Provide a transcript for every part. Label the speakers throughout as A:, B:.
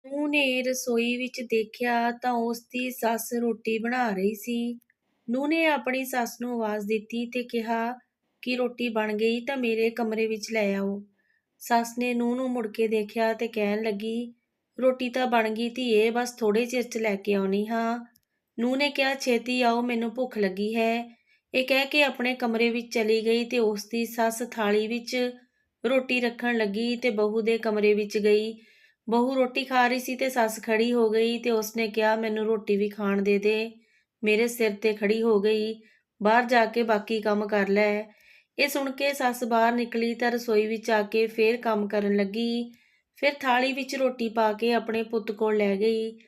A: ਨੂੰਹ ਨੇ ਰਸੋਈ ਵਿੱਚ ਦੇਖਿਆ ਤਾਂ ਉਸ ਦੀ ਸੱਸ ਰੋਟੀ ਬਣਾ ਰਹੀ ਸੀ। ਨੂੰਹ ਨੇ ਆਪਣੀ ਸੱਸ ਨੂੰ ਆਵਾਜ਼ ਦਿੱਤੀ ਤੇ ਕਿਹਾ ਕਿ ਰੋਟੀ ਬਣ ਗਈ ਤਾਂ ਮੇਰੇ ਕਮਰੇ ਵਿੱਚ ਲੈ ਆਓ। ਸੱਸ ਨੇ ਨੂੰਹ ਨੂੰ ਮੁੜ ਕੇ ਦੇਖਿਆ ਤੇ ਕਹਿਣ ਲੱਗੀ, ਰੋਟੀ ਤਾਂ ਬਣ ਗਈ ਧੀਏ, ਬਸ ਥੋੜੇ ਚਿਰ 'ਚ ਲੈ ਕੇ ਆਉਣੀ ਹਾਂ। ਨੂੰਹ ਨੇ ਕਿਹਾ, ਛੇਤੀ ਆਓ, ਮੈਨੂੰ ਭੁੱਖ ਲੱਗੀ ਹੈ। ਇਹ ਕਹਿ ਕੇ ਆਪਣੇ ਕਮਰੇ ਵਿੱਚ ਚਲੀ ਗਈ ਤੇ ਉਸ ਦੀ ਸੱਸ ਥਾਲੀ ਵਿੱਚ ਰੋਟੀ ਰੱਖਣ ਲੱਗੀ ਤੇ ਬਹੂ ਦੇ ਕਮਰੇ ਵਿੱਚ ਗਈ। ਬਹੂ ਰੋਟੀ ਖਾ ਰਹੀ ਸੀ ਤੇ ਸੱਸ ਖੜੀ ਹੋ ਗਈ ਤੇ ਉਸਨੇ ਕਿਹਾ, ਮੈਨੂੰ ਰੋਟੀ ਵੀ ਖਾਣ ਦੇ ਦੇ। ਮੇਰੇ ਸਿਰ ਤੇ ਖੜੀ ਹੋ ਗਈ, ਬਾਹਰ ਜਾ ਕੇ ਬਾਕੀ ਕੰਮ ਕਰ ਲੈ। ਇਹ ਸੁਣ ਕੇ ਸੱਸ ਬਾਹਰ ਨਿਕਲੀ ਤਾਂ ਰਸੋਈ ਵਿੱਚ ਆ ਕੇ ਫੇਰ ਕੰਮ ਕਰਨ ਲੱਗੀ। ਫਿਰ ਥਾਲੀ ਵਿੱਚ ਰੋਟੀ ਪਾ ਕੇ ਆਪਣੇ ਪੁੱਤ ਕੋਲ ਲੈ ਗਈ।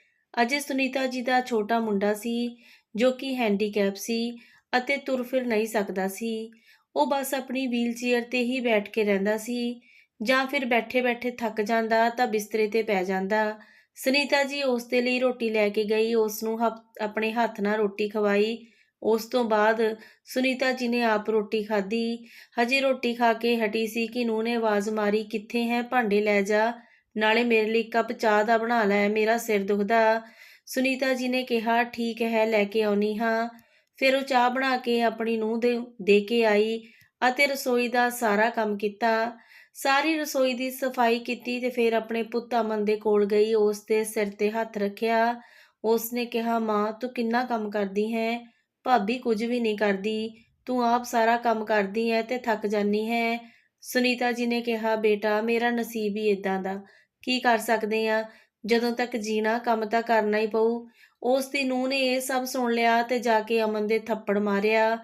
A: ਅਜੇ ਸੁਨੀਤਾ ਜੀ ਦਾ ਛੋਟਾ ਮੁੰਡਾ ਸੀ ਜੋ ਕਿ ਹੈਂਡੀਕੈਪ ਸੀ ਅਤੇ ਤੁਰ ਫਿਰ ਨਹੀਂ ਸਕਦਾ ਸੀ। ਉਹ ਬਸ ਆਪਣੀ ਵੀਲਚੇਅਰ ਤੇ ਹੀ ਬੈਠ ਕੇ ਰਹਿੰਦਾ ਸੀ, ਜਾਂ ਫਿਰ ਬੈਠੇ-ਬੈਠੇ ਥੱਕ ਜਾਂਦਾ ਤਾਂ ਬਿਸਤਰੇ ਤੇ ਪੈ ਜਾਂਦਾ। ਸੁਨੀਤਾ ਜੀ ਉਸ ਦੇ ਲਈ ਰੋਟੀ ਲੈ ਕੇ ਗਈ, ਉਸ ਨੂੰ ਆਪਣੇ ਹੱਥ ਨਾਲ ਰੋਟੀ ਖਵਾਈ। ਉਸ ਤੋਂ ਬਾਅਦ ਸੁਨੀਤਾ ਜੀ ਨੇ ਆਪ ਰੋਟੀ ਖਾਧੀ। ਹਜੇ ਰੋਟੀ ਖਾ ਕੇ ਹਟੀ ਸੀ ਕਿ ਨੂੰਹ ਨੇ ਆਵਾਜ਼ ਮਾਰੀ, ਕਿੱਥੇ ਹੈ, ਭਾਂਡੇ ਲੈ ਜਾ, ਨਾਲੇ ਮੇਰੇ ਲਈ ਕੱਪ ਚਾਹ ਦਾ ਬਣਾ ਲੈ, ਮੇਰਾ ਸਿਰ ਦੁਖਦਾ। ਸੁਨੀਤਾ ਜੀ ਨੇ ਕਿਹਾ, ਠੀਕ ਹੈ, ਲੈ ਕੇ ਆਉਣੀ ਹਾਂ। ਫਿਰ ਉਹ ਚਾਹ ਬਣਾ ਕੇ ਆਪਣੀ ਨੂੰਹ ਦੇ ਕੇ ਆਈ ਅਤੇ ਰਸੋਈ ਦਾ ਸਾਰਾ ਕੰਮ ਕੀਤਾ। ਸਾਰੀ ਰਸੋਈ ਦੀ ਸਫਾਈ ਕੀਤੀ ਤੇ ਫਿਰ ਆਪਣੇ ਪੁੱਤ ਅਮਨ ਦੇ ਕੋਲ ਗਈ, ਉਸ ਦੇ ਸਿਰ ਤੇ ਹੱਥ ਰੱਖਿਆ। ਉਸ ਨੇ ਕਿਹਾ, ਮਾਂ ਤੂੰ ਕਿੰਨਾ ਕੰਮ ਕਰਦੀ ਹੈ, ਭਾਬੀ ਕੁਝ ਵੀ ਨਹੀਂ ਕਰਦੀ, ਤੂੰ ਆਪ ਸਾਰਾ ਕੰਮ ਕਰਦੀ ਹੈ ਤੇ ਥੱਕ ਜਾਂਦੀ ਹੈ। ਸੁਨੀਤਾ ਜੀ ਨੇ ਕਿਹਾ, ਬੇਟਾ ਮੇਰਾ ਨਸੀਬ ਹੀ ਇਦਾਂ ਦਾ, ਕੀ ਕਰ ਸਕਦੇ ਆ, ਜਦੋਂ ਤੱਕ ਜੀਣਾ ਕੰਮ ਤਾਂ ਕਰਨਾ ਹੀ ਪਊ। ਉਸ ਦੀ ਨੂੰਹ ਨੇ ਇਹ ਸਭ ਸੁਣ ਲਿਆ ਤੇ ਜਾ ਕੇ ਅਮਨ ਦੇ ਥੱਪੜ ਮਾਰਿਆ।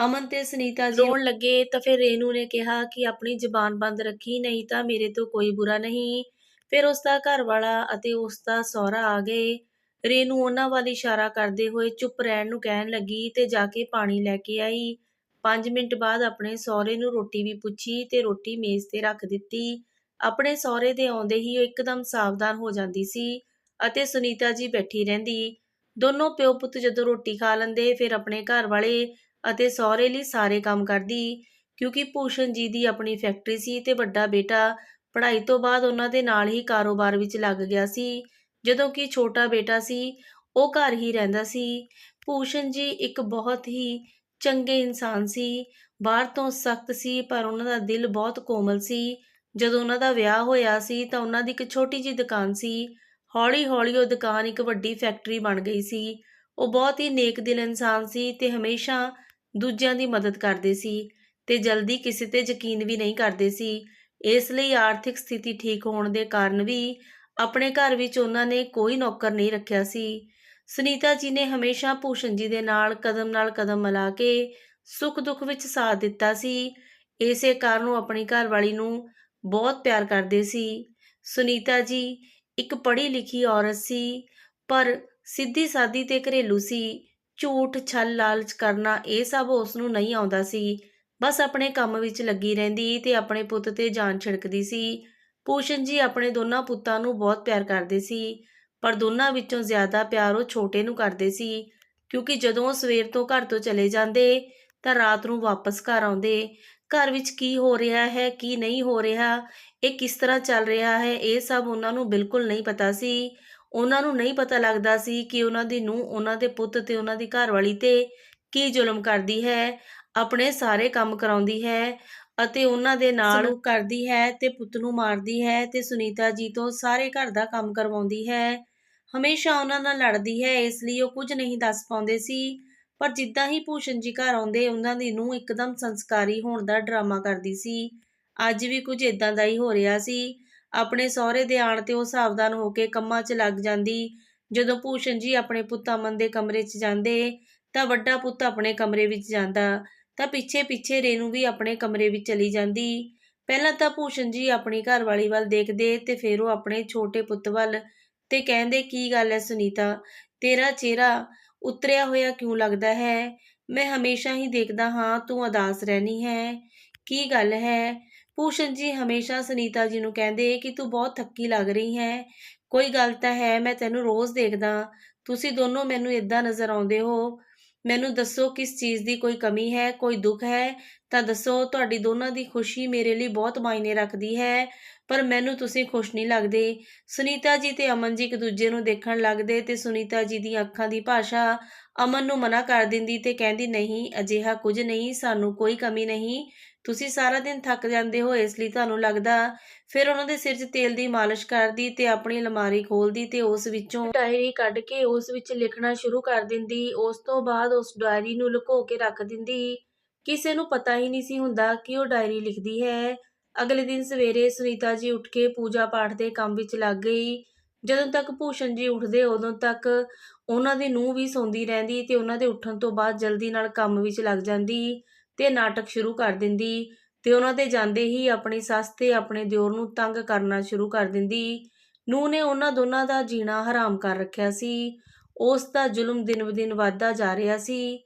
A: ਅਮਨ ਤੇ ਸੁਨੀਤਾ ਜੀ ਰੋਣ ਲੱਗੇ ਤਾਂ ਫਿਰ ਰੇਨੂ ਨੇ ਕਿਹਾ ਕਿ ਆਪਣੀ ਜ਼ੁਬਾਨ ਬੰਦ ਰੱਖੀ, ਨਹੀਂ ਤਾਂ ਮੇਰੇ ਤੋਂ ਕੋਈ ਬੁਰਾ ਨਹੀਂ। ਫਿਰ ਉਸ ਦਾ ਘਰ ਵਾਲਾ ਅਤੇ ਉਸ ਦਾ ਸਹੁਰਾ ਆ ਗਏ। ਰੇਨੂ ਉਹਨਾਂ ਵੱਲ ਇਸ਼ਾਰਾ ਕਰਦੇ ਹੋਏ ਚੁੱਪ ਰਹਿਣ ਨੂੰ ਕਹਿਣ ਲੱਗੀ ਤੇ ਜਾ ਕੇ ਪਾਣੀ ਲੈ ਕੇ ਆਈ। 5 ਮਿੰਟ ਬਾਅਦ ਆਪਣੇ ਸਹੁਰੇ ਨੂੰ ਰੋਟੀ ਵੀ ਪੁੱਛੀ ਤੇ ਰੋਟੀ ਮੇਜ਼ ਤੇ ਰੱਖ ਦਿੱਤੀ। ਆਪਣੇ ਸਹੁਰੇ ਦੇ ਆਉਂਦੇ ਹੀ ਉਹ ਇੱਕਦਮ ਸਾਵਧਾਨ ਹੋ ਜਾਂਦੀ ਸੀ ਅਤੇ ਸੁਨੀਤਾ ਜੀ ਬੈਠੀ ਰਹਿੰਦੀ। ਦੋਨੋਂ ਪਿਓ ਪੁੱਤ ਜਦੋਂ ਰੋਟੀ ਖਾ ਲੈਂਦੇ ਫਿਰ ਆਪਣੇ ਘਰ ਵਾਲੇ ਅਤੇ ਸਹੁਰੇ ਲਈ ਸਾਰੇ ਕੰਮ ਕਰਦੀ, ਕਿਉਂਕਿ ਭੂਸ਼ਣ ਜੀ ਦੀ ਆਪਣੀ ਫੈਕਟਰੀ ਸੀ ਤੇ ਵੱਡਾ ਬੇਟਾ ਪੜ੍ਹਾਈ ਤੋਂ ਬਾਅਦ ਉਹਨਾਂ ਦੇ ਨਾਲ ਹੀ ਕਾਰੋਬਾਰ ਵਿੱਚ ਲੱਗ ਗਿਆ ਸੀ, ਜਦੋਂ ਕਿ ਛੋਟਾ ਬੇਟਾ ਸੀ ਉਹ ਘਰ ਹੀ ਰਹਿੰਦਾ ਸੀ। ਭੂਸ਼ਣ ਜੀ ਇੱਕ ਬਹੁਤ ਹੀ ਚੰਗੇ ਇਨਸਾਨ ਸੀ, ਬਾਹਰ ਤੋਂ ਸਖਤ ਸੀ ਪਰ ਉਹਨਾਂ ਦਾ ਦਿਲ ਬਹੁਤ ਕੋਮਲ ਸੀ। ਜਦੋਂ ਉਹਨਾਂ ਦਾ ਵਿਆਹ ਹੋਇਆ ਸੀ ਤਾਂ ਉਹਨਾਂ ਦੀ ਇੱਕ ਛੋਟੀ ਜਿਹੀ ਦੁਕਾਨ ਸੀ, ਹੌਲੀ-ਹੌਲੀ ਉਹ ਦੁਕਾਨ ਇੱਕ ਵੱਡੀ ਫੈਕਟਰੀ ਬਣ ਗਈ ਸੀ। ਉਹ ਬਹੁਤ ਹੀ ਨੇਕ ਦਿਲ ਇਨਸਾਨ ਸੀ ਤੇ ਹਮੇਸ਼ਾ ਦੂਜਿਆਂ ਦੀ ਮਦਦ ਕਰਦੇ ਸੀ ਤੇ ਜਲਦੀ ਕਿਸੇ ਤੇ ਯਕੀਨ ਵੀ ਨਹੀਂ ਕਰਦੇ ਸੀ। ਇਸ ਲਈ ਆਰਥਿਕ ਸਥਿਤੀ ਠੀਕ ਹੋਣ ਦੇ ਕਾਰਨ ਵੀ ਆਪਣੇ ਘਰ ਵਿੱਚ ਉਹਨਾਂ ਨੇ ਕੋਈ ਨੌਕਰ ਨਹੀਂ ਰੱਖਿਆ ਸੀ। ਸੁਨੀਤਾ ਜੀ ਨੇ ਹਮੇਸ਼ਾ ਭੂਸ਼ਣ ਜੀ ਦੇ ਨਾਲ ਕਦਮ ਮਿਲਾ ਕੇ ਸੁੱਖ ਦੁੱਖ ਵਿੱਚ ਸਾਥ ਦਿੱਤਾ ਸੀ। ਇਸੇ ਕਾਰਨ ਉਹ ਆਪਣੀ ਘਰਵਾਲੀ ਨੂੰ ਬਹੁਤ ਪਿਆਰ ਕਰਦੇ ਸੀ। ਸੁਨੀਤਾ ਜੀ ਇੱਕ ਪੜ੍ਹੀ ਲਿਖੀ ਔਰਤ ਸੀ, ਪਰ ਸਿੱਧੀ ਸਾਦੀ ਤੇ ਘਰੇਲੂ ਸੀ। ਝੂਠ, ਛਲ, ਲਾਲਚ ਕਰਨਾ ਇਹ ਸਭ ਉਸ ਨੂੰ ਨਹੀਂ ਆਉਂਦਾ ਸੀ। ਬਸ ਆਪਣੇ ਕੰਮ ਵਿੱਚ ਲੱਗੀ ਰਹਿੰਦੀ ਤੇ ਆਪਣੇ ਪੁੱਤ ਤੇ ਜਾਨ ਛਿੜਕਦੀ ਸੀ। ਭੂਸ਼ਣ ਜੀ ਆਪਣੇ ਦੋਨਾਂ ਪੁੱਤਾਂ ਨੂੰ ਬਹੁਤ ਪਿਆਰ ਕਰਦੇ ਸੀ, ਪਰ ਦੋਨਾਂ ਵਿੱਚੋਂ ਜ਼ਿਆਦਾ ਪਿਆਰ ਉਹ ਛੋਟੇ ਨੂੰ ਕਰਦੇ ਸੀ, ਕਿਉਂਕਿ ਜਦੋਂ ਉਹ ਸਵੇਰ ਤੋਂ ਘਰ ਤੋਂ ਚਲੇ ਜਾਂਦੇ ਤਾਂ ਰਾਤ ਨੂੰ ਵਾਪਸ ਘਰ ਆਉਂਦੇ। ਘਰ ਵਿੱਚ ਕੀ ਹੋ ਰਿਹਾ ਹੈ, ਕੀ ਨਹੀਂ ਹੋ ਰਿਹਾ, ਇਹ ਕਿਸ ਤਰ੍ਹਾਂ ਚੱਲ ਰਿਹਾ ਹੈ, ਇਹ ਸਭ ਉਹਨਾਂ ਨੂੰ ਬਿਲਕੁਲ ਨਹੀਂ ਪਤਾ ਸੀ। ਉਹਨਾਂ ਨੂੰ ਨਹੀਂ ਪਤਾ ਲੱਗਦਾ ਸੀ ਕਿ ਉਹਨਾਂ ਦੀ ਨੂੰਹ ਉਹਨਾਂ ਦੇ ਪੁੱਤ ਤੇ ਉਹਨਾਂ ਦੀ ਘਰਵਾਲੀ ਤੇ ਕੀ ਜ਼ੁਲਮ ਕਰਦੀ ਹੈ, ਆਪਣੇ ਸਾਰੇ ਕੰਮ ਕਰਾਉਂਦੀ ਹੈ ਅਤੇ ਉਹਨਾਂ ਦੇ ਨਾਲ ਸਲੂਕ ਕਰਦੀ ਹੈ ਤੇ ਪੁੱਤ ਨੂੰ ਮਾਰਦੀ ਹੈ ਤੇ ਸੁਨੀਤਾ ਜੀ ਤੋਂ ਸਾਰੇ ਘਰ ਦਾ ਕੰਮ ਕਰਵਾਉਂਦੀ ਹੈ। ਹਮੇਸ਼ਾ ਉਹਨਾਂ ਨਾਲ ਲੜਦੀ ਹੈ, ਇਸ ਲਈ ਉਹ ਕੁਝ ਨਹੀਂ ਦੱਸ ਪਾਉਂਦੇ ਸੀ। ਪਰ ਜਿੱਦਾਂ ਹੀ ਭੂਸ਼ਣ ਜੀ ਘਰ ਆਉਂਦੇ ਉਹਨਾਂ ਦੀ ਨੂੰਹ ਇੱਕਦਮ ਸੰਸਕਾਰੀ ਹੋਣ ਦਾ ਡਰਾਮਾ ਕਰਦੀ ਸੀ। ਅੱਜ ਵੀ ਕੁਝ ਇਦਾਂ ਦਾ ਹੀ ਹੋ ਰਿਹਾ ਸੀ। ਆਪਣੇ ਸਹੁਰੇ ਦੇ ਆਉਣ ਤੇ ਉਹ ਸਾਵਧਾਨ ਹੋ ਕੇ ਕੰਮਾਂ 'ਚ ਲੱਗ ਜਾਂਦੀ। ਜਦੋਂ ਭੂਸ਼ਣ ਜੀ ਆਪਣੇ ਪੁੱਤ ਅਮਨ ਦੇ ਕਮਰੇ 'ਚ ਜਾਂਦੇ ਤਾਂ ਵੱਡਾ ਪੁੱਤ ਆਪਣੇ ਕਮਰੇ ਵਿੱਚ ਜਾਂਦਾ ਤਾਂ ਪਿੱਛੇ-ਪਿੱਛੇ ਰੇਨੂ ਵੀ ਆਪਣੇ ਕਮਰੇ ਵਿੱਚ ਚਲੀ ਜਾਂਦੀ। ਪਹਿਲਾਂ ਤਾਂ ਭੂਸ਼ਣ ਜੀ ਆਪਣੀ ਘਰਵਾਲੀ ਵੱਲ ਦੇਖਦੇ ਤੇ ਫਿਰ ਉਹ ਆਪਣੇ ਛੋਟੇ ਪੁੱਤ ਵੱਲ ਤੇ ਕਹਿੰਦੇ, ਕੀ ਗੱਲ ਹੈ ਸੁਨੀਤਾ, ਤੇਰਾ ਚਿਹਰਾ ਉਤਰਿਆ ਹੋਇਆ ਕਿਉਂ ਲੱਗਦਾ ਹੈ? ਮੈਂ ਹਮੇਸ਼ਾ ਹੀ ਦੇਖਦਾ ਹਾਂ ਤੂੰ ਉਦਾਸ ਰਹਿੰਦੀ ਹੈ, ਕੀ ਗੱਲ ਹੈ? ਭੂਸ਼ਣ ਜੀ ਹਮੇਸ਼ਾ ਸੁਨੀਤਾ ਜੀ ਨੂੰ ਕਹਿੰਦੇ ਕਿ ਤੂੰ ਬਹੁਤ ਥੱਕੀ ਲੱਗ ਰਹੀ ਹੈ, ਕੋਈ ਗੱਲ ਤਾਂ ਹੈ, ਮੈਂ ਤੈਨੂੰ ਰੋਜ਼ ਦੇਖਦਾ, ਤੁਸੀਂ ਦੋਨੋਂ ਮੈਨੂੰ ਇਦਾਂ ਨਜ਼ਰ ਆਉਂਦੇ ਹੋ, ਮੈਨੂੰ ਦੱਸੋ ਕਿਸ ਚੀਜ਼ ਦੀ ਕੋਈ ਕਮੀ ਹੈ, ਕੋਈ ਦੁੱਖ ਹੈ ਤਾਂ ਦੱਸੋ, ਤੁਹਾਡੀ ਦੋਨਾਂ ਦੀ ਖੁਸ਼ੀ ਮੇਰੇ ਲਈ ਬਹੁਤ ਮਾਇਨੇ ਰੱਖਦੀ ਹੈ। ਪਰ ਮੈਨੂੰ ਤੁਸੀਂ ਖੁਸ਼ ਨਹੀਂ ਲੱਗਦੇ। ਸੁਨੀਤਾ ਜੀ ਤੇ ਅਮਨ ਜੀ ਇੱਕ ਦੂਜੇ ਨੂੰ ਦੇਖਣ ਲੱਗਦੇ ਤੇ ਸੁਨੀਤਾ ਜੀ ਦੀਆਂ ਅੱਖਾਂ ਦੀ ਭਾਸ਼ਾ ਅਮਨ ਨੂੰ ਮਨਾ ਕਰ ਦਿੰਦੀ ਤੇ ਕਹਿੰਦੀ, ਨਹੀਂ, ਅਜਿਹਾ ਕੁਝ ਨਹੀਂ, ਸਾਨੂੰ ਕੋਈ ਕਮੀ ਨਹੀਂ। ਤੁਸੀਂ ਸਾਰਾ ਦਿਨ ਥੱਕ ਜਾਂਦੇ ਹੋ, ਇਸ ਲਈ ਤੁਹਾਨੂੰ ਲੱਗਦਾ। ਫਿਰ ਉਹਨਾਂ ਦੇ ਸਿਰ 'ਚ ਤੇਲ ਦੀ ਮਾਲਿਸ਼ ਕਰਦੀ ਤੇ ਆਪਣੀ ਅਲਮਾਰੀ ਖੋਲ੍ਹਦੀ ਤੇ ਉਸ ਵਿੱਚੋਂ ਡਾਇਰੀ ਕੱਢ ਕੇ ਉਸ ਵਿੱਚ ਲਿਖਣਾ ਸ਼ੁਰੂ ਕਰ ਦਿੰਦੀ। ਉਸ ਤੋਂ ਬਾਅਦ ਉਸ ਡਾਇਰੀ ਨੂੰ ਲੁਕੋ ਕੇ ਰੱਖ ਦਿੰਦੀ। ਕਿਸੇ ਨੂੰ ਪਤਾ ਹੀ ਨਹੀਂ ਸੀ ਹੁੰਦਾ ਕਿ ਉਹ ਡਾਇਰੀ ਲਿਖਦੀ ਹੈ। ਅਗਲੇ ਦਿਨ ਸਵੇਰੇ ਸੁਨੀਤਾ ਜੀ ਉੱਠ ਕੇ ਪੂਜਾ ਪਾਠ ਦੇ ਕੰਮ ਵਿੱਚ ਲੱਗ ਗਈ। ਜਦੋਂ ਤੱਕ ਭੂਸ਼ਣ ਜੀ ਉੱਠਦੇ ਉਦੋਂ ਤੱਕ ਉਹਨਾਂ ਦੀ ਨੂੰਹ ਵੀ ਸੌਂਦੀ ਰਹਿੰਦੀ ਤੇ ਉਹਨਾਂ ਦੇ ਉੱਠਣ ਤੋਂ ਬਾਅਦ ਜਲਦੀ ਨਾਲ ਕੰਮ ਵਿੱਚ ਲੱਗ ਜਾਂਦੀ ਤੇ ਨਾਟਕ ਸ਼ੁਰੂ ਕਰ ਦਿੰਦੀ ਤੇ ਉਹਨਾਂ ਦੇ ਜਾਂਦੇ ਹੀ ਆਪਣੀ ਸੱਸ ਤੇ ਆਪਣੇ ਦਿਓਰ ਨੂੰ ਤੰਗ ਕਰਨਾ ਸ਼ੁਰੂ ਕਰ ਦਿੰਦੀ। ਨੂੰਹ ਨੇ ਉਹਨਾਂ ਦੋਨਾਂ ਦਾ ਜੀਣਾ ਹਰਾਮ ਕਰ ਰੱਖਿਆ ਸੀ। ਉਸ ਦਾ ਜ਼ੁਲਮ ਦਿਨ-ਬ-ਦਿਨ ਵੱਧਦਾ ਜਾ ਰਿਹਾ ਸੀ।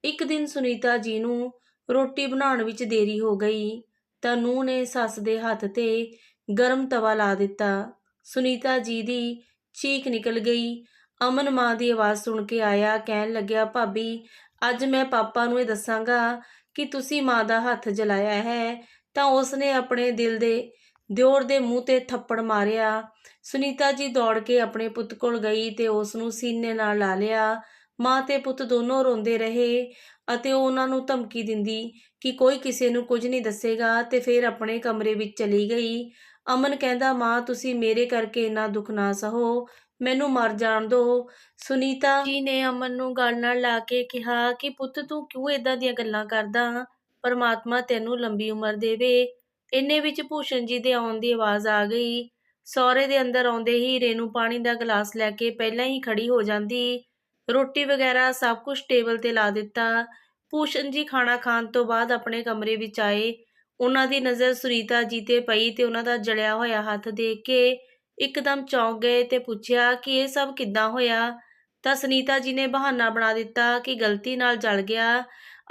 A: ਇੱਕ ਦਿਨ ਸੁਨੀਤਾ ਜੀ ਨੂੰ ਰੋਟੀ ਬਣਾਉਣ ਵਿੱਚ ਦੇਰੀ ਹੋ ਗਈ ਤਾਂ ਨੂੰਹ ਨੇ ਸੱਸ ਦੇ ਹੱਥ 'ਤੇ ਗਰਮ ਤਵਾ ਲਾ ਦਿੱਤਾ। ਸੁਨੀਤਾ ਜੀ ਦੀ ਚੀਕ ਨਿਕਲ ਗਈ। ਅਮਨ ਮਾਂ ਦੀ ਆਵਾਜ਼ ਸੁਣ ਕੇ ਆਇਆ, ਕਹਿਣ ਲੱਗਿਆ, ਭਾਬੀ, ਅੱਜ ਮੈਂ ਪਾਪਾ ਨੂੰ ਇਹ ਦੱਸਾਂਗਾ ਕਿ ਤੁਸੀਂ ਮਾਂ ਦਾ ਹੱਥ ਜਲਾਇਆ ਹੈ। ਤਾਂ ਉਸਨੇ ਆਪਣੇ ਦਿਲ ਦੇ ਦਿਓਰ ਦੇ ਮੂੰਹ 'ਤੇ ਥੱਪੜ ਮਾਰਿਆ। ਸੁਨੀਤਾ ਜੀ ਦੌੜ ਕੇ ਆਪਣੇ ਪੁੱਤ ਕੋਲ ਗਈ ਤੇ ਉਸ ਨੂੰ ਸੀਨੇ ਨਾਲ ਲਾ ਲਿਆ। ਮਾਂ ਤੇ ਪੁੱਤ ਦੋਨੋਂ ਰੋਂਦੇ ਰਹੇ ਅਤੇ ਉਹ ਉਹਨਾਂ ਨੂੰ ਧਮਕੀ ਦਿੰਦੀ ਕਿ ਕੋਈ ਕਿਸੇ ਨੂੰ ਕੁਝ ਨਹੀਂ ਦੱਸੇਗਾ ਤੇ ਫਿਰ ਆਪਣੇ ਕਮਰੇ ਵਿੱਚ ਚਲੀ ਗਈ। ਅਮਨ ਕਹਿੰਦਾ, ਮਾਂ, ਤੁਸੀਂ ਮੇਰੇ ਕਰਕੇ ਇੰਨਾ ਦੁੱਖ ਨਾ ਸਹੋ, ਮੈਨੂੰ ਮਰ ਜਾਣ ਦਿਓ। ਸੁਨੀਤਾ ਜੀ ਨੇ ਅਮਨ ਨੂੰ ਗਲ ਨਾਲ ਲਾ ਕੇ ਕਿਹਾ ਕਿ ਪੁੱਤ, ਤੂੰ ਕਿਉਂ ਏਦਾਂ ਦੀਆਂ ਗੱਲਾਂ ਕਰਦਾ? ਪਰਮਾਤਮਾ ਤੈਨੂੰ ਲੰਬੀ ਉਮਰ ਦੇਵੇ। ਇੰਨੇ ਵਿੱਚ ਭੂਸ਼ਣ ਜੀ ਦੇ ਆਉਣ ਦੀ ਆਵਾਜ਼ ਆ ਗਈ। ਸਹੁਰੇ ਦੇ ਅੰਦਰ ਆਉਂਦੇ ਹੀ ਰੇਨੂ ਪਾਣੀ ਦਾ ਗਲਾਸ ਲੈ ਕੇ ਪਹਿਲਾਂ ਹੀ ਖੜੀ ਹੋ ਜਾਂਦੀ। ਰੋਟੀ ਵਗੈਰਾ ਸਭ ਕੁਝ ਟੇਬਲ 'ਤੇ ਲਾ ਦਿੱਤਾ। ਭੂਸ਼ਣ ਜੀ ਖਾਣਾ ਖਾਣ ਤੋਂ ਬਾਅਦ ਆਪਣੇ ਕਮਰੇ ਵਿੱਚ ਆਏ। ਉਹਨਾਂ ਦੀ ਨਜ਼ਰ ਸੁਨੀਤਾ ਜੀ 'ਤੇ ਪਈ ਤੇ ਉਹਨਾਂ ਦਾ ਜਲਿਆ ਹੋਇਆ ਹੱਥ ਦੇਖ ਕੇ ਇੱਕਦਮ ਚੌਂਕ ਗਏ ਤੇ ਪੁੱਛਿਆ ਕਿ ਇਹ ਸਭ ਕਿੱਦਾਂ ਹੋਇਆ? ਤਾਂ ਸੁਨੀਤਾ ਜੀ ਨੇ ਬਹਾਨਾ ਬਣਾ ਦਿੱਤਾ ਕਿ ਗਲਤੀ ਨਾਲ ਜਲ ਗਿਆ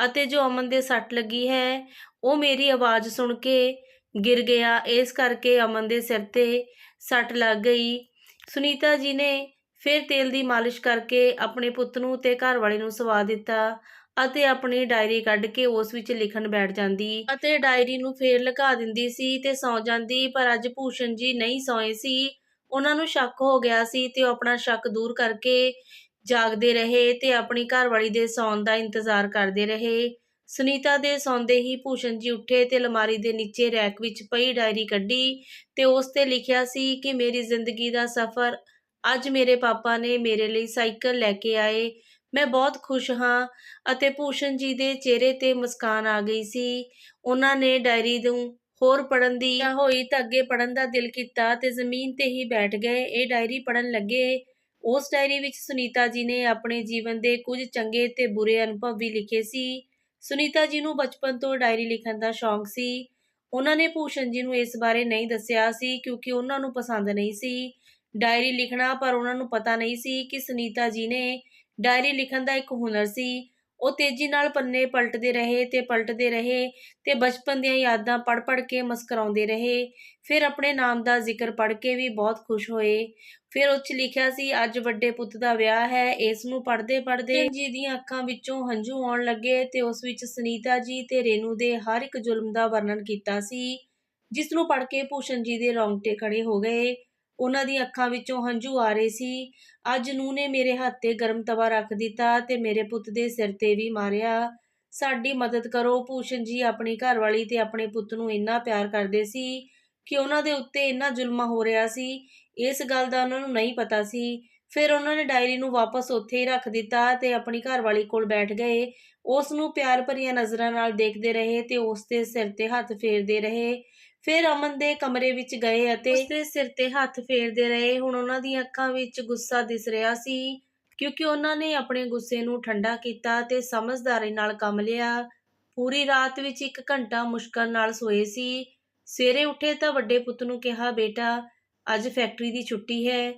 A: ਅਤੇ ਜੋ ਅਮਨ ਦੇ ਸੱਟ ਲੱਗੀ ਹੈ ਉਹ ਮੇਰੀ ਆਵਾਜ਼ ਸੁਣ ਕੇ ਗਿਰ ਗਿਆ, ਇਸ ਕਰਕੇ ਅਮਨ ਦੇ ਸਿਰ 'ਤੇ ਸੱਟ ਲੱਗ ਗਈ। ਸੁਨੀਤਾ ਜੀ ਨੇ ਫਿਰ ਤੇਲ ਦੀ ਮਾਲਿਸ਼ ਕਰਕੇ ਆਪਣੇ ਪੁੱਤ ਨੂੰ ਤੇ ਘਰਵਾਲੇ ਨੂੰ ਸਵਾ ਦਿੱਤਾ ਅਤੇ ਆਪਣੀ ਡਾਇਰੀ ਕੱਢ ਕੇ ਉਸ ਵਿੱਚ ਲਿਖਣ ਬੈਠ ਜਾਂਦੀ ਅਤੇ ਡਾਇਰੀ ਨੂੰ ਫੇਰ ਲੁਕਾ ਦਿੰਦੀ ਸੀ ਤੇ ਸੌਂ ਜਾਂਦੀ। ਪਰ ਅੱਜ ਭੂਸ਼ਣ ਜੀ ਨਹੀਂ ਸੌਏ ਸੀ। ਉਹਨਾਂ ਨੂੰ ਸ਼ੱਕ ਹੋ ਗਿਆ ਸੀ ਤੇ ਉਹ ਆਪਣਾ ਸ਼ੱਕ ਦੂਰ ਕਰਕੇ ਜਾਗਦੇ ਰਹੇ ਤੇ ਆਪਣੀ ਘਰਵਾਲੀ ਦੇ ਸੌਣ ਦਾ ਇੰਤਜ਼ਾਰ ਕਰਦੇ ਰਹੇ। ਸੁਨੀਤਾ ਦੇ ਸੌਂਦੇ ਹੀ ਭੂਸ਼ਣ ਜੀ ਉੱਠੇ ਤੇ ਅਲਮਾਰੀ ਦੇ ਨੀਚੇ ਰੈਕ ਵਿੱਚ ਪਈ ਡਾਇਰੀ ਕੱਢੀ ਤੇ ਉਸ 'ਤੇ ਲਿਖਿਆ ਸੀ ਕਿ ਮੇਰੀ ਜ਼ਿੰਦਗੀ ਦਾ ਸਫ਼ਰ ਅੱਜ ਮੇਰੇ ਪਾਪਾ ਨੇ ਮੇਰੇ ਲਈ ਸਾਈਕਲ ਲੈ ਕੇ ਆਏ। ਮੈਂ ਬਹੁਤ ਖੁਸ਼ ਹਾਂ। ਅਤੇ ਭੂਸ਼ਣ ਜੀ ਦੇ ਚਿਹਰੇ 'ਤੇ ਮੁਸਕਾਨ ਆ ਗਈ ਸੀ। ਉਹਨਾਂ ਨੇ ਡਾਇਰੀ ਨੂੰ ਹੋਰ ਪੜ੍ਹਨ ਦੀ ਇੱਛਾ ਹੋਈ ਤਾਂ ਅੱਗੇ ਪੜ੍ਹਨ ਦਾ ਦਿਲ ਕੀਤਾ ਤੇ ਜ਼ਮੀਨ 'ਤੇ ਹੀ ਬੈਠ ਗਏ। ਇਹ ਡਾਇਰੀ ਪੜ੍ਹਨ ਲੱਗੇ। ਉਸ ਡਾਇਰੀ ਵਿੱਚ ਸੁਨੀਤਾ ਜੀ ਨੇ ਆਪਣੇ ਜੀਵਨ ਦੇ ਕੁਝ ਚੰਗੇ ਤੇ ਬੁਰੇ ਅਨੁਭਵ ਵੀ ਲਿਖੇ ਸੀ। ਸੁਨੀਤਾ ਜੀ ਨੂੰ ਬਚਪਨ ਤੋਂ ਡਾਇਰੀ ਲਿਖਣ ਦਾ ਸ਼ੌਂਕ ਸੀ। ਉਹਨਾਂ ਨੇ ਭੂਸ਼ਣ ਜੀ ਨੂੰ ਇਸ ਬਾਰੇ ਨਹੀਂ ਦੱਸਿਆ ਸੀ ਕਿਉਂਕਿ ਉਹਨਾਂ ਨੂੰ ਪਸੰਦ ਨਹੀਂ ਸੀ ਡਾਇਰੀ ਲਿਖਣਾ, ਪਰ ਉਹਨਾਂ ਨੂੰ ਪਤਾ ਨਹੀਂ ਸੀ ਕਿ ਸੁਨੀਤਾ ਜੀ ਨੇ ਡਾਇਰੀ ਲਿਖਣ ਦਾ ਇੱਕ ਹੁਨਰ ਸੀ। ਉਹ ਤੇਜ਼ੀ ਨਾਲ ਪੰਨੇ ਪਲਟਦੇ ਰਹੇ ਤੇ ਬਚਪਨ ਦੀਆਂ ਯਾਦਾਂ ਪੜ੍ਹ ਕੇ ਮੁਸਕਰਾਉਂਦੇ ਰਹੇ। ਫਿਰ ਆਪਣੇ ਨਾਮ ਦਾ ਜ਼ਿਕਰ ਪੜ੍ਹ ਕੇ ਵੀ ਬਹੁਤ ਖੁਸ਼ ਹੋਏ। ਫਿਰ ਉਸ 'ਚ ਲਿਖਿਆ ਸੀ, ਅੱਜ ਵੱਡੇ ਪੁੱਤ ਦਾ ਵਿਆਹ ਹੈ। ਇਸ ਨੂੰ ਪੜ੍ਹਦੇ ਜੀ ਦੀਆਂ ਅੱਖਾਂ ਵਿੱਚੋਂ ਹੰਝੂ ਆਉਣ ਲੱਗੇ ਤੇ ਉਸ ਵਿੱਚ ਸੁਨੀਤਾ ਜੀ ਤੇ ਰੇਨੂ ਦੇ ਹਰ ਇੱਕ ਜ਼ੁਲਮ ਦਾ ਵਰਣਨ ਕੀਤਾ ਸੀ, ਜਿਸ ਨੂੰ ਪੜ੍ਹ ਕੇ ਭੂਸ਼ਣ ਜੀ ਦੇ ਰੌਂਗਟੇ ਖੜੇ ਹੋ ਗਏ। ਉਹਨਾਂ ਦੀਆਂ ਅੱਖਾਂ ਵਿੱਚੋਂ ਹੰਝੂ ਆ ਰਹੇ ਸੀ। ਅੱਜ ਨੂੰਹ ਨੇ ਮੇਰੇ ਹੱਥ 'ਤੇ ਗਰਮ ਤਵਾ ਰੱਖ ਦਿੱਤਾ ਤੇ ਮੇਰੇ ਪੁੱਤ ਦੇ ਸਿਰ 'ਤੇ ਵੀ ਮਾਰਿਆ। ਸਾਡੀ ਮਦਦ ਕਰੋ। ਭੂਸ਼ਣ ਜੀ ਆਪਣੀ ਘਰਵਾਲੀ ਤੇ ਆਪਣੇ ਪੁੱਤ ਨੂੰ ਇੰਨਾ ਪਿਆਰ ਕਰਦੇ ਸੀ ਕਿ ਉਹਨਾਂ ਦੇ ਉੱਤੇ ਇੰਨਾ ਜ਼ੁਲਮ ਹੋ ਰਿਹਾ ਸੀ, ਇਸ ਗੱਲ ਦਾ ਉਹਨਾਂ ਨੂੰ ਨਹੀਂ ਪਤਾ ਸੀ। ਫਿਰ ਉਹਨਾਂ ਨੇ ਡਾਇਰੀ ਨੂੰ ਵਾਪਸ ਉੱਥੇ ਹੀ ਰੱਖ ਦਿੱਤਾ ਤੇ ਆਪਣੀ ਘਰਵਾਲੀ ਕੋਲ ਬੈਠ ਗਏ। ਉਸ ਨੂੰ ਪਿਆਰ ਭਰੀਆਂ ਨਜ਼ਰਾਂ ਨਾਲ ਦੇਖਦੇ ਰਹੇ ਤੇ ਉਸ ਦੇ ਸਿਰ 'ਤੇ ਹੱਥ ਫੇਰਦੇ ਰਹੇ। ਫਿਰ ਅਮਨ ਦੇ ਕਮਰੇ ਵਿੱਚ ਗਏ ਅਤੇ ਉਸ ਦੇ ਸਿਰ 'ਤੇ ਹੱਥ ਫੇਰਦੇ ਰਹੇ। ਹੁਣ ਉਹਨਾਂ ਦੀਆਂ ਅੱਖਾਂ ਵਿੱਚ ਗੁੱਸਾ ਦਿਸ ਰਿਹਾ ਸੀ ਕਿਉਂਕਿ ਉਹਨਾਂ ਨੇ ਆਪਣੇ ਗੁੱਸੇ ਨੂੰ ਠੰਡਾ ਕੀਤਾ ਤੇ ਸਮਝਦਾਰੀ ਨਾਲ ਕੰਮ ਲਿਆ। ਪੂਰੀ ਰਾਤ ਵਿੱਚ 1 ਘੰਟਾ ਮੁਸ਼ਕਲ ਨਾਲ ਸੋਏ ਸੀ। ਸਵੇਰੇ ਉੱਠੇ ਤਾਂ ਵੱਡੇ ਪੁੱਤ ਨੂੰ ਕਿਹਾ, ਬੇਟਾ, ਅੱਜ ਫੈਕਟਰੀ ਦੀ ਛੁੱਟੀ ਹੈ।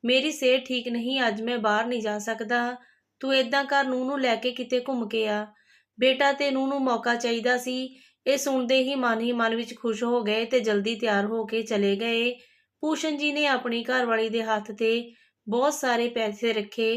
A: ਮੇਰੀ ਸਿਹਤ ਠੀਕ ਨਹੀਂ, ਅੱਜ ਮੈਂ ਬਾਹਰ ਨਹੀਂ ਜਾ ਸਕਦਾ। ਤੂੰ ਏਦਾਂ ਕਰ, ਨੂੰਹ ਨੂੰ ਲੈ ਕੇ ਕਿਤੇ ਘੁੰਮ ਕੇ ਆ। ਬੇਟਾ ਤੇ ਨੂੰਹ ਨੂੰ ਮੌਕਾ ਚਾਹੀਦਾ ਸੀ। ਇਹ ਸੁਣਦੇ ਹੀ ਮਨ ਵਿੱਚ ਖੁਸ਼ ਹੋ ਗਏ ਤੇ ਜਲਦੀ ਤਿਆਰ ਹੋ ਕੇ ਚਲੇ ਗਏ। ਭੂਸ਼ਣ ਜੀ ਨੇ ਆਪਣੀ ਘਰਵਾਲੀ ਦੇ ਹੱਥ 'ਤੇ ਬਹੁਤ ਸਾਰੇ ਪੈਸੇ ਰੱਖੇ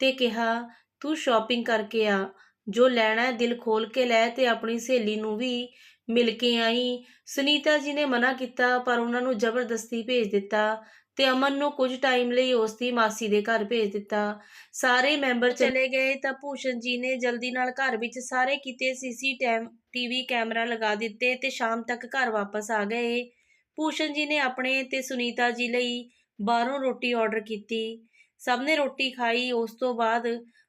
A: ਤੇ ਕਿਹਾ, ਤੂੰ ਸ਼ਾਪਿੰਗ ਕਰਕੇ ਆ। ਜੋ ਲੈਣਾ ਦਿਲ ਖੋਲ੍ਹ ਕੇ ਲੈ ਤੇ ਆਪਣੀ ਸਹੇਲੀ ਨੂੰ ਵੀ ਮਿਲ ਕੇ ਆਈ। ਸੁਨੀਤਾ ਜੀ ਨੇ ਮਨਾ ਕੀਤਾ ਪਰ ਉਹਨਾਂ ਨੂੰ ਜ਼ਬਰਦਸਤੀ ਭੇਜ ਦਿੱਤਾ ਤੇ ਅਮਨ ਨੂੰ ਕੁਝ ਟਾਈਮ ਲਈ ਉਸ ਦੀ ਮਾਸੀ ਦੇ ਘਰ ਭੇਜ ਦਿੱਤਾ। ਸਾਰੇ ਮੈਂਬਰ ਚਲੇ ਗਏ ਤਾਂ ਭੂਸ਼ਣ ਜੀ ਨੇ ਜਲਦੀ ਨਾਲ ਘਰ ਵਿੱਚ ਸਾਰੇ ਕਿਤੇ CCTV ਕੈਮਰਾ ਲਗਾ ਦਿੱਤੇ ਤੇ ਸ਼ਾਮ ਤੱਕ ਘਰ ਵਾਪਸ ਆ ਗਏ। ਭੂਸ਼ਣ ਜੀ ਨੇ ਆਪਣੇ ਤੇ ਸੁਨੀਤਾ ਜੀ ਲਈ ਬਾਹਰੋਂ ਰੋਟੀ ਆਰਡਰ ਕੀਤੀ। ਸਭ ਨੇ ਰੋਟੀ ਖਾਈ। ਉਸ ਤੋਂ ਬਾਅਦ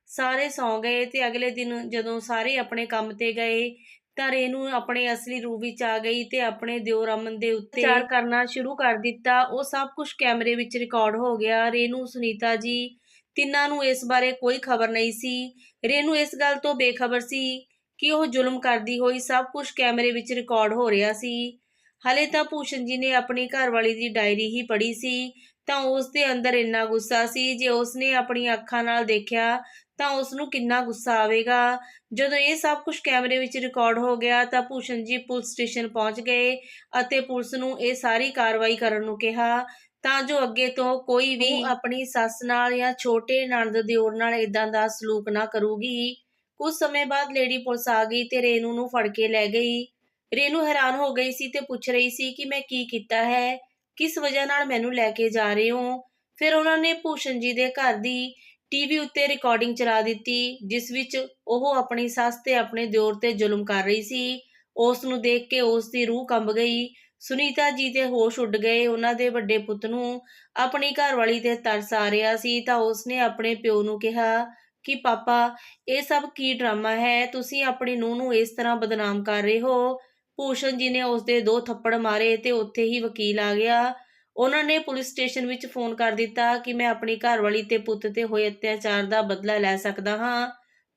A: ਸਾਰੇ ਸੌਂ ਗਏ ਤੇ ਅਗਲੇ ਦਿਨ ਜਦੋਂ ਸਾਰੇ ਆਪਣੇ ਕੰਮ ਤੇ ਗਏ ਤਾਂ ਰੇਨੂ ਆਪਣੇ ਅਸਲੀ ਰੂਪ ਵਿੱਚ ਆ ਗਈ ਤੇ ਆਪਣੇ ਦਿਓਰ ਅਮਨ ਦੇ ਉੱਤੇ ਅਤਿਆਚਾਰ ਕਰਨਾ ਸ਼ੁਰੂ ਕਰ ਦਿੱਤਾ। ਉਹ ਸਭ ਕੁਝ ਕੈਮਰੇ ਵਿੱਚ ਰਿਕਾਰਡ ਹੋ ਗਿਆ। ਰੇਨੂ, ਸੁਨੀਤਾ ਜੀ ਤਿੰਨਾਂ ਨੂੰ ਇਸ ਬਾਰੇ ਕੋਈ ਖਬਰ ਨਹੀਂ ਸੀ। ਰੇਨੂ ਇਸ ਗੱਲ ਤੋਂ ਬੇਖਬਰ ਸੀ ਕਿ ਉਹ ਜ਼ੁਲਮ ਕਰਦੀ ਹੋਈ ਸਭ ਕੁਝ ਕੈਮਰੇ ਵਿੱਚ ਰਿਕਾਰਡ ਹੋ ਰਿਹਾ ਸੀ। ਹਲੇ ਤਾਂ ਭੂਸ਼ਣ ਜੀ ਨੇ ਆਪਣੀ ਘਰਵਾਲੀ ਦੀ ਡਾਇਰੀ ਹੀ ਪੜ੍ਹੀ ਸੀ ਤਾਂ ਉਸ ਦੇ ਅੰਦਰ ਇੰਨਾ ਗੁੱਸਾ ਸੀ, ਜੇ ਉਸਨੇ ਆਪਣੀਆਂ ਅੱਖਾਂ ਨਾਲ ਦੇਖਿਆ ਤਾਂ ਉਸਨੂੰ ਕਿੰਨਾ ਗੁੱਸਾ ਆਵੇਗਾ। ਜਦੋਂ ਇਹ ਸਭ ਕੁਝ ਕੈਮਰੇ ਵਿੱਚ ਰਿਕਾਰਡ ਹੋ ਗਿਆ ਤਾਂ ਭੂਸ਼ਣ ਜੀ ਪੁਲਿਸ ਸਟੇਸ਼ਨ ਪਹੁੰਚ ਗਏ ਅਤੇ ਪੁਲਿਸ ਨੂੰ ਇਹ ਸਾਰੀ ਕਾਰਵਾਈ ਕਰਨ ਨੂੰ ਕਿਹਾ ਤਾਂ ਜੋ ਅੱਗੇ ਤੋਂ ਕੋਈ ਵੀ ਆਪਣੀ ਸੱਸ ਨਾਲ ਜਾਂ ਛੋਟੇ ਨਣਦ ਦਿਓਰ ਨਾਲ ਇਦਾਂ ਦਾ ਸਲੂਕ ਨਾ ਕਰੂਗੀ। ਕੁਝ ਸਮੇਂ ਬਾਅਦ ਲੇਡੀ ਪੁਲਿਸ ਆ ਗਈ ਤੇ ਰੇਨੂ ਨੂੰ ਫੜ ਕੇ ਲੈ ਗਈ। ਰੇਨੂ ਹੈਰਾਨ ਹੋ ਗਈ ਸੀ ਤੇ ਪੁੱਛ ਰਹੀ ਸੀ ਕਿ ਮੈਂ ਕੀ ਕੀਤਾ ਹੈ, ਕਿਸ ਵਜ੍ਹਾ ਨਾਲ ਮੈਨੂੰ ਲੈ ਕੇ ਜਾ ਰਹੇ ਹੋ। ਫਿਰ ਉਹਨਾਂ ਨੇ ਭੂਸ਼ਣ ਜੀ ਦੇ ਘਰ ਦੀ TV ਉੱਤੇ ਰਿਕਾਰਡਿੰਗ ਚਲਾ ਦਿੱਤੀ ਜਿਸ ਵਿੱਚ ਉਹ ਆਪਣੀ ਸੱਸ ਤੇ ਆਪਣੇ ਦਿਓਰ ਤੇ ਜ਼ੁਲਮ ਕਰ ਰਹੀ ਸੀ। ਉਸ ਨੂੰ ਦੇਖ ਕੇ ਉਸ ਦੀ ਰੂਹ ਕੰਬ ਗਈ। ਸੁਨੀਤਾ ਜੀ ਦੇ ਹੋਸ਼ ਉੱਡ ਗਏ। ਉਹਨਾਂ ਦੇ ਵੱਡੇ ਪੁੱਤ ਨੂੰ ਆਪਣੀ ਘਰਵਾਲੀ ਤੇ ਤਰਸ ਆ ਰਿਹਾ ਸੀ ਤਾਂ ਉਸਨੇ ਆਪਣੇ ਪਿਓ ਨੂੰ ਕਿਹਾ ਕਿ ਪਾਪਾ, ਇਹ ਸਭ ਕੀ ਡਰਾਮਾ ਹੈ, ਤੁਸੀਂ ਆਪਣੀ ਨੂੰਹ ਨੂੰ ਇਸ ਤਰ੍ਹਾਂ ਬਦਨਾਮ ਕਰ ਰਹੇ ਹੋ। ਭੂਸ਼ਣ ਜੀ ਨੇ ਉਸਦੇ 2 ਥੱਪੜ ਮਾਰੇ ਤੇ ਉੱਥੇ ਹੀ ਵਕੀਲ ਆ ਗਿਆ। ਉਹਨਾਂ ਨੇ ਪੁਲਿਸ ਸਟੇਸ਼ਨ ਵਿੱਚ ਫੋਨ ਕਰ ਦਿੱਤਾ ਕਿ ਮੈਂ ਆਪਣੀ ਘਰਵਾਲੀ ਤੇ ਪੁੱਤ ਤੇ ਹੋਏ ਅਤਿਆਚਾਰ ਦਾ ਬਦਲਾ ਲੈ ਸਕਦਾ ਹਾਂ,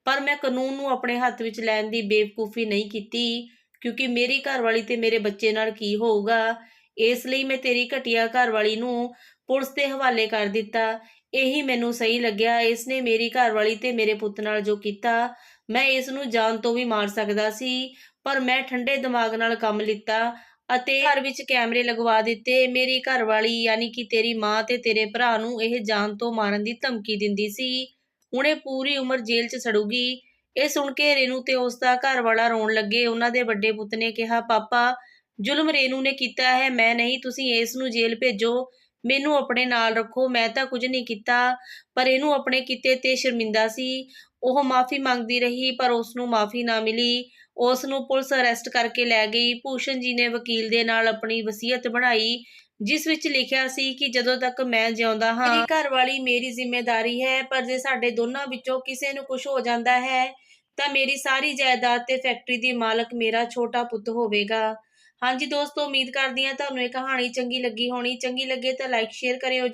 A: ਪਰ ਮੈਂ ਕਾਨੂੰਨ ਨੂੰ ਆਪਣੇ ਹੱਥ ਵਿੱਚ ਲੈਣ ਦੀ ਬੇਵਕੂਫੀ ਨਹੀਂ ਕੀਤੀ ਕਿਉਂਕਿ ਮੇਰੀ ਘਰਵਾਲੀ ਤੇ ਮੇਰੇ ਬੱਚੇ ਨਾਲ ਕੀ ਹੋਊਗਾ। ਇਸ ਲਈ ਮੈਂ ਤੇਰੀ ਘਟੀਆ ਘਰਵਾਲੀ ਨੂੰ ਪੁਲਿਸ ਦੇ ਹਵਾਲੇ ਕਰ ਦਿੱਤਾ। ਇਹੀ ਮੈਨੂੰ ਸਹੀ ਲੱਗਿਆ। ਇਸ ਨੇ ਮੇਰੀ ਘਰਵਾਲੀ ਤੇ ਮੇਰੇ ਪੁੱਤ ਨਾਲ ਜੋ ਕੀਤਾ, ਮੈਂ ਇਸ ਨੂੰ ਜਾਨ ਤੋਂ ਵੀ ਮਾਰ ਸਕਦਾ ਸੀ, ਪਰ ਮੈਂ ਠੰਡੇ ਦਿਮਾਗ ਨਾਲ ਕੰਮ ਲਿੱਤਾ ਅਤੇ ਘਰ ਵਿੱਚ ਕੈਮਰੇ ਲਗਵਾ ਦਿੱਤੇ। ਮੇਰੀ ਘਰਵਾਲੀ ਯਾਨੀ ਕਿ ਤੇਰੀ ਮਾਂ ਤੇ ਤੇਰੇ ਭਰਾ ਨੂੰ ਇਹ ਜਾਨ ਤੋਂ ਮਾਰਨ ਦੀ ਧਮਕੀ ਦਿੰਦੀ ਸੀ। ਹੁਣ ਇਹ ਪੂਰੀ ਉਮਰ ਜੇਲ੍ਹ 'ਚ ਸੜੂਗੀ। ਇਹ ਸੁਣ ਕੇ ਰੇਨੂ ਤੇ ਉਸ ਦਾ ਘਰਵਾਲਾ ਰੋਣ ਲੱਗੇ। ਉਹਨਾਂ ਦੇ ਵੱਡੇ ਪੁੱਤ ਨੇ ਕਿਹਾ, ਪਾਪਾ, ਜ਼ੁਲਮ ਰੇਨੂ ਨੇ ਕੀਤਾ ਹੈ, ਮੈਂ ਨਹੀਂ। ਤੁਸੀਂ ਇਸ ਨੂੰ ਜੇਲ੍ਹ ਭੇਜੋ, ਮੈਨੂੰ ਆਪਣੇ ਨਾਲ ਰੱਖੋ। ਮੈਂ ਤਾਂ ਕੁਝ ਨਹੀਂ ਕੀਤਾ। ਪਰ ਰੇਨੂ ਆਪਣੇ ਕੀਤੇ ਤੇ ਸ਼ਰਮਿੰਦਾ ਸੀ। ਉਹ ਮਾਫੀ ਮੰਗਦੀ ਰਹੀ ਪਰ ਉਸ ਨੂੰ ਮਾਫੀ ਨਾ ਮਿਲੀ। ਉਸ ਨੂੰ ਪੁਲਿਸ ਅਰੈਸਟ ਕਰਕੇ ਲੈ ਗਈ। ਭੂਸ਼ਣ ਜੀ ਨੇ ਵਕੀਲ ਦੇ ਨਾਲ ਆਪਣੀ ਵਸੀਅਤ ਬਣਾਈ ਜਿਸ ਵਿੱਚ ਲਿਖਿਆ ਸੀ ਕਿ ਜਦੋਂ ਤੱਕ ਮੈਂ ਜਿਉਂਦਾ ਹਾਂ ਮੇਰੀ ਘਰਵਾਲੀ ਮੇਰੀ ਜ਼ਿੰਮੇਦਾਰੀ ਹੈ, ਪਰ ਜੇ ਸਾਡੇ ਦੋਨਾਂ ਵਿੱਚੋਂ ਕਿਸੇ ਨੂੰ ਕੁਝ ਹੋ ਜਾਂਦਾ ਹੈ ਤਾਂ ਮੇਰੀ ਸਾਰੀ ਜਾਇਦਾਦ ਤੇ ਫੈਕਟਰੀ ਦੀ ਮਾਲਕ ਮੇਰਾ ਛੋਟਾ ਪੁੱਤ ਹੋਵੇਗਾ। ਹਾਂਜੀ ਦੋਸਤੋ, ਉਮੀਦ ਕਰਦੀ ਹਾਂ ਤੁਹਾਨੂੰ ਇਹ ਕਹਾਣੀ ਚੰਗੀ ਲੱਗੀ ਹੋਣੀ। ਚੰਗੀ ਲੱਗੇ ਤਾਂ ਲਾਈਕ ਸ਼ੇਅਰ ਕਰਿਓ।